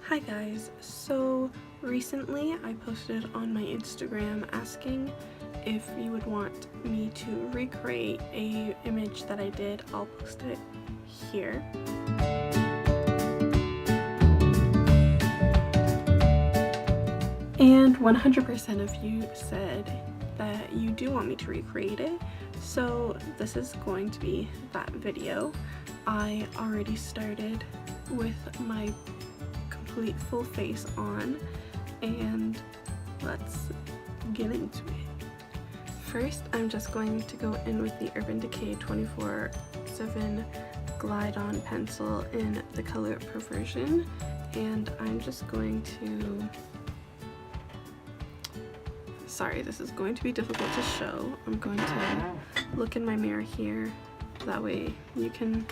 Hi guys, so recently I posted on my Instagram asking if you would want me to recreate a image that I did. I'll post it here. And 100% of you said that you do want me to recreate it, so this is going to be that video. I already started with my complete full face on, and let's get into it. First, I'm just going to go in with the Urban Decay 24/7 Glide On pencil in the color Perversion, and I'm just going to, sorry, this is going to be difficult to show. I'm going to look in my mirror here, that way you can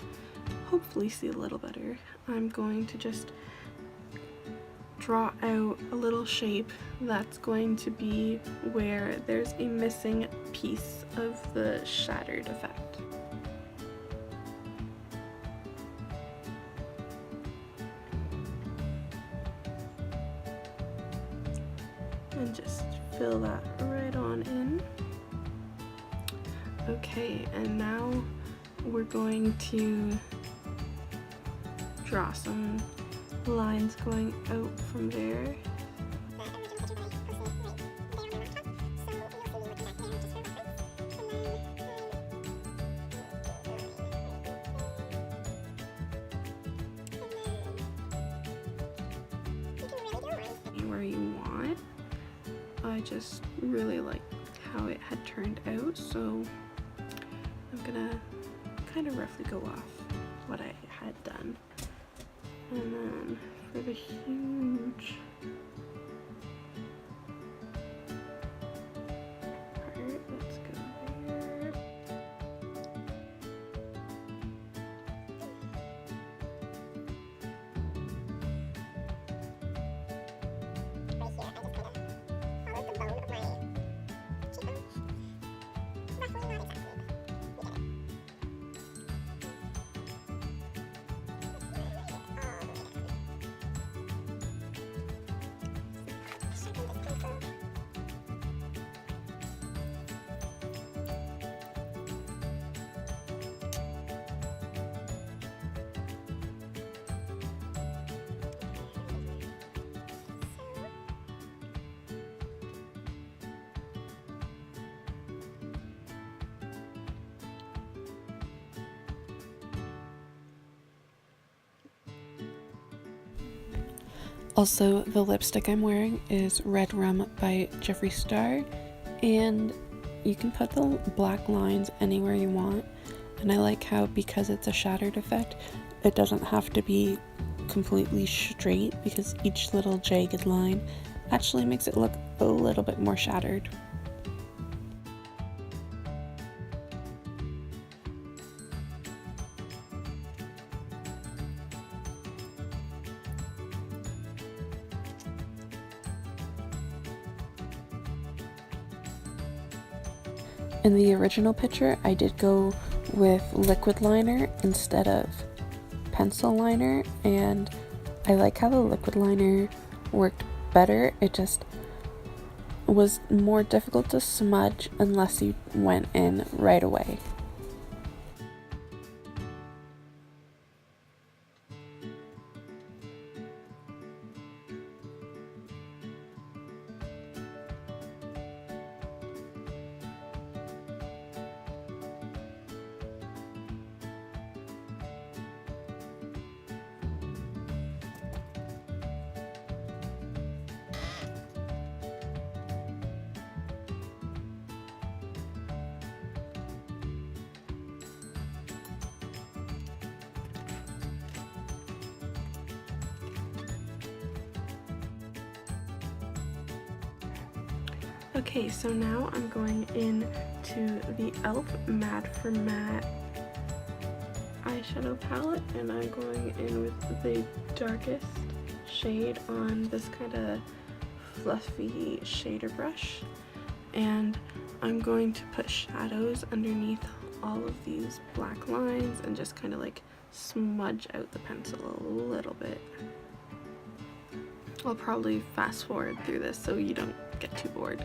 hopefully see a little better. I'm going to just draw out a little shape that's going to be where there's a missing piece of the shattered effect. And just fill that right on in. Okay, and now we're going to draw some lines going out from there. Where you want. I just really like how it had turned out, so I'm gonna kind of roughly go off what I had done. And then for the huge part, let's go there. Also, the lipstick I'm wearing is Red Rum by Jeffree Star, and you can put the black lines anywhere you want, and I like how, because it's a shattered effect, it doesn't have to be completely straight, because each little jagged line actually makes it look a little bit more shattered. In the original picture, I did go with liquid liner instead of pencil liner, and I like how the liquid liner worked better. It just was more difficult to smudge unless you went in right away. Okay, so now I'm going in to the e.l.f. Matte for Matte eyeshadow palette, and I'm going in with the darkest shade on this kind of fluffy shader brush, and I'm going to put shadows underneath all of these black lines and just kind of like smudge out the pencil a little bit. I'll probably fast forward through this so you don't get too bored.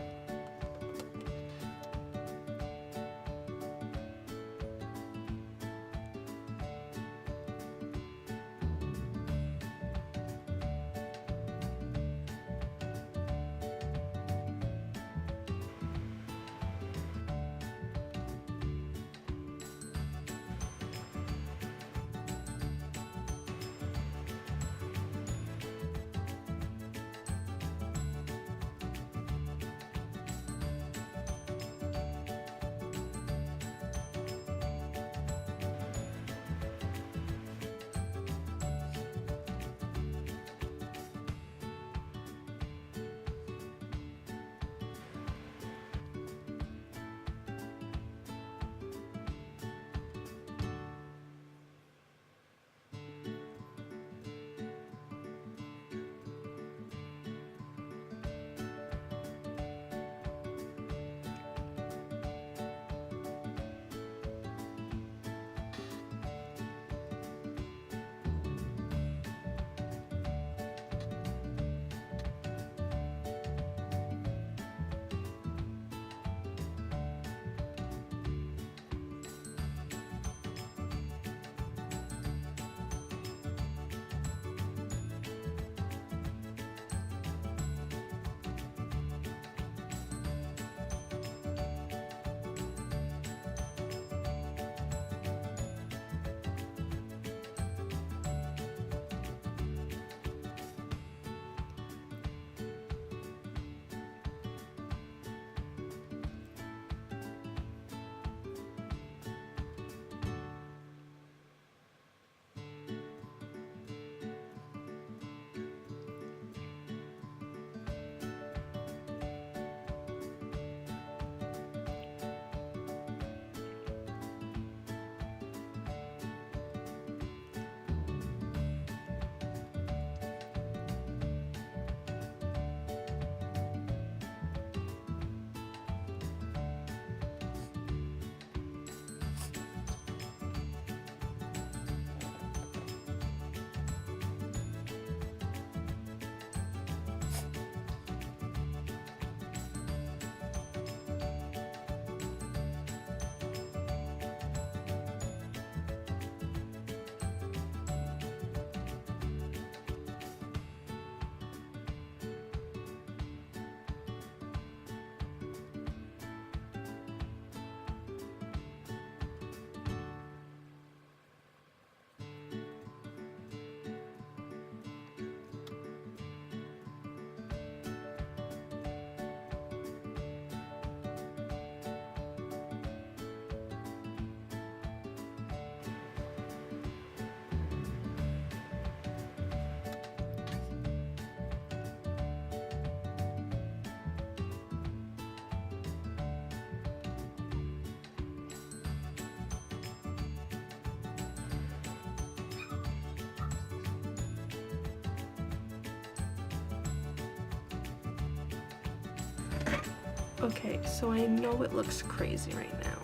Okay, so I know it looks crazy right now,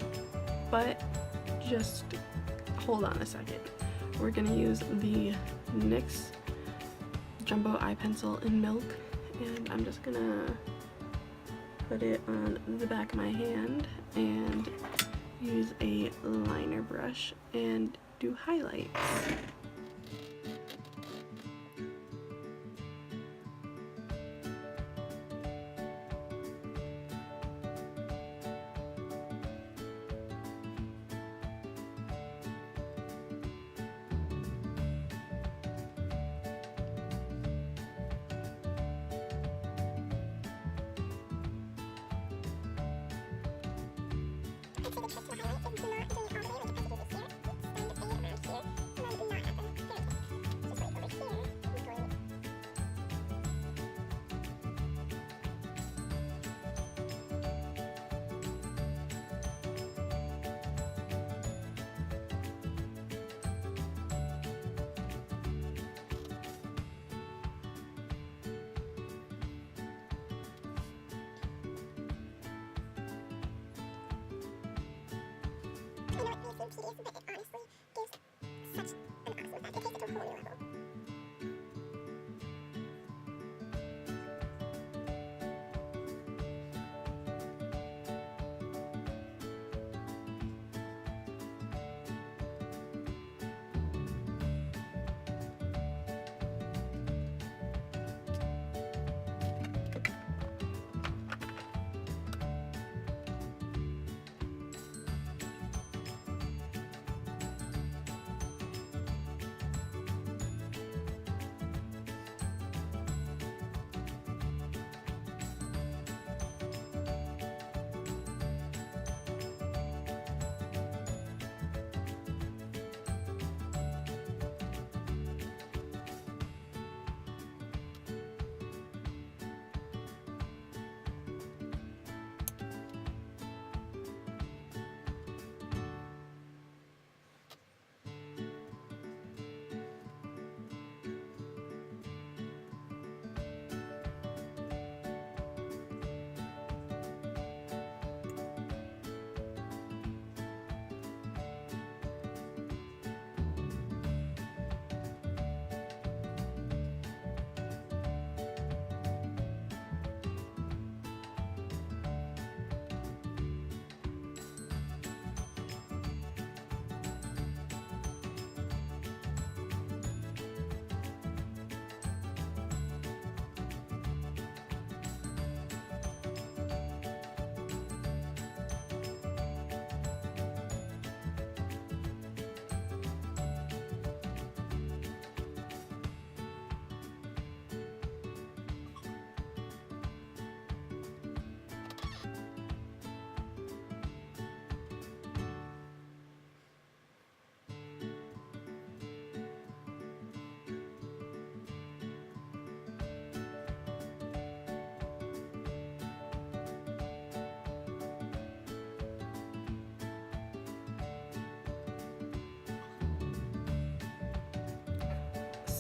but just hold on a second. We're gonna use the NYX Jumbo Eye Pencil in Milk, and I'm just gonna put it on the back of my hand and use a liner brush and do highlights.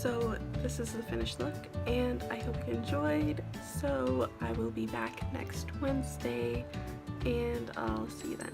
So this is the finished look, and I hope you enjoyed. So I will be back next Wednesday, and I'll see you then.